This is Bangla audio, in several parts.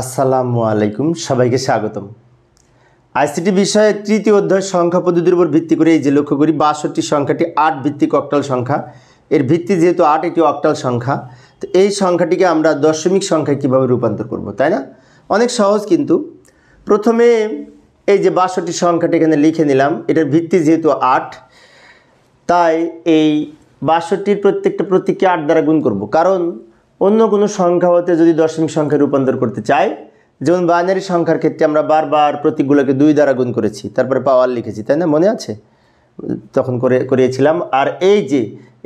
আসসালামু আলাইকুম, সবাইকে স্বাগতম। আইসিটি বিষয়ে তৃতীয় অধ্যায় সংখ্যা পদ্ধতির উপর ভিত্তি করে এই যে লক্ষ্য করি ৬২ সংখ্যাটি ৮ ভিত্তিক অক্টাল সংখ্যা। এর ভিত্তি যেহেতু ৮, এটি অক্টাল সংখ্যা। তো এই সংখ্যাটিকে আমরা দশমিক সংখ্যায় কীভাবে রূপান্তর করব, তাই না? অনেক সহজ। কিন্তু প্রথমে এই যে ৬২ সংখ্যাটি এখানে লিখে নিলাম। এটার ভিত্তি যেহেতু ৮, তাই এই ৬২-র প্রত্যেকটা প্রতীককে ৮ দ্বারা গুণ করব। কারণ অন্য কোনো সংখ্যা হতে যদি দশমিক সংখ্যায় রূপান্তর করতে চাই, যেমন বাইনারি সংখ্যার ক্ষেত্রে আমরা বারবার প্রতীকগুলোকে 2 দ্বারা গুণ করেছি, তারপরে পাওয়ার লিখেছি, তাই না? মনে আছে? তখন করিয়েছিলাম। আর এই যে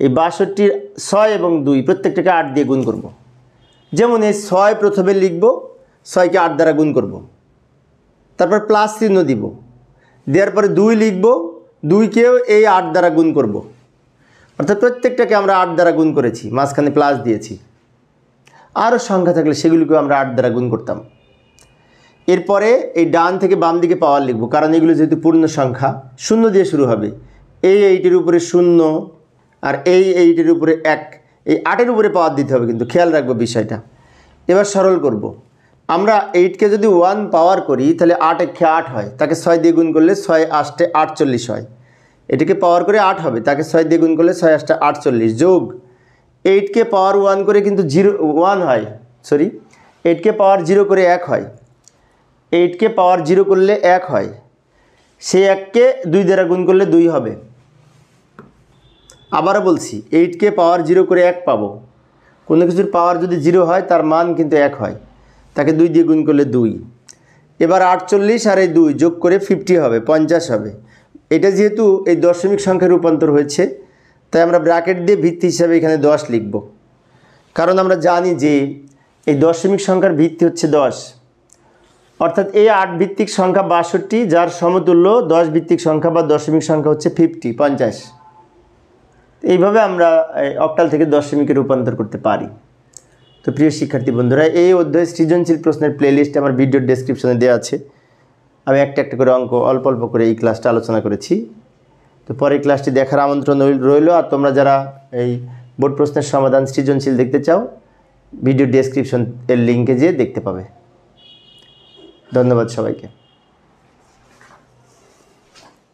এই ৬২-র 6 এবং 2 প্রত্যেকটাকে 8 দিয়ে গুণ করব। যেমন এই 6 প্রথমে লিখব, 6কে 8 দ্বারা গুণ করব, তারপর প্লাস চিহ্ন দিব, দেওয়ার পরে 2 লিখব, 2কেও এই 8 দ্বারা গুণ করব। অর্থাৎ প্রত্যেকটাকে আমরা 8 দ্বারা গুণ করেছি, মাঝখানে প্লাস দিয়েছি। আরও সংখ্যা থাকলে সেগুলিকেও আমরা 8 দ্বারা গুণ করতাম। এরপরে এই ডান থেকে বাম দিকে পাওয়ার লিখব, কারণ এগুলো যেহেতু পূর্ণ সংখ্যা, 0 দিয়ে শুরু হবে। এই 8-এর উপরে 0 আর এই 8-এর উপরে 1, এই 8-এর উপরে পাওয়ার দিতে হবে, কিন্তু খেয়াল রাখবো বিষয়টা। এবার সরল করব। আমরা 8কে যদি 1 পাওয়ার করি তাহলে 8 একে 8 হয়, তাকে 6 দিয়ে গুণ করলে 6 8 48 হয়। এটাকে পাওয়ার করে 8 হবে, তাকে 6 দিয়ে গুণ করলে 6 8 48 যোগ 8কে পাওয়ার 1 করে কিন্তু 1 হয়, 8কে পাওয়ার 0 করে 1 হয়। 8কে পাওয়ার 0 করলে 1 হয়, সেই 1কে 2 দ্বারা গুণ করলে 2 হবে। আবারও বলছি, 8কে পাওয়ার 0 করে 1 পাবো। কোনো কিছুর পাওয়ার যদি 0 হয় তার মান কিন্তু 1 হয়, তাকে 2 দিয়ে গুণ করলে 2। এবার 48 আর এই 2 যোগ করে 50 হবে, 50 হবে। এটা যেহেতু এই দশমিক সংখ্যায় রূপান্তর হয়েছে, তাই আমরা ব্র্যাকেট দিয়ে ভিত্তি হিসাবে এখানে 10 লিখব। কারণ আমরা জানি যে এই দশমিক সংখ্যার ভিত্তি হচ্ছে 10। অর্থাৎ এই 8 ভিত্তিক সংখ্যা ৬২, যার সমতুল্য 10 ভিত্তিক সংখ্যা বা দশমিক সংখ্যা হচ্ছে 50। এইভাবে আমরা অক্টাল থেকে দশমিকে রূপান্তর করতে পারি। তো প্রিয় শিক্ষার্থী বন্ধুরা, এই অধ্যায় সৃজনশীল প্রশ্নের প্লেলিস্ট আমার ভিডিওর ডেসক্রিপশনে দেওয়া আছে। আমি একটা একটা করে অঙ্ক অল্প অল্প করে এই ক্লাসটা আলোচনা করেছি। তো পরের ক্লাসটি দেখার আমন্ত্রণ রইল। আর তোমরা যারা এই বোর্ড প্রশ্নের সমাধান সৃজনশীল দেখতে চাও, ভিডিও ডেসক্রিপশন এর লিঙ্কে যেয়ে দেখতে পাবে। ধন্যবাদ সবাইকে।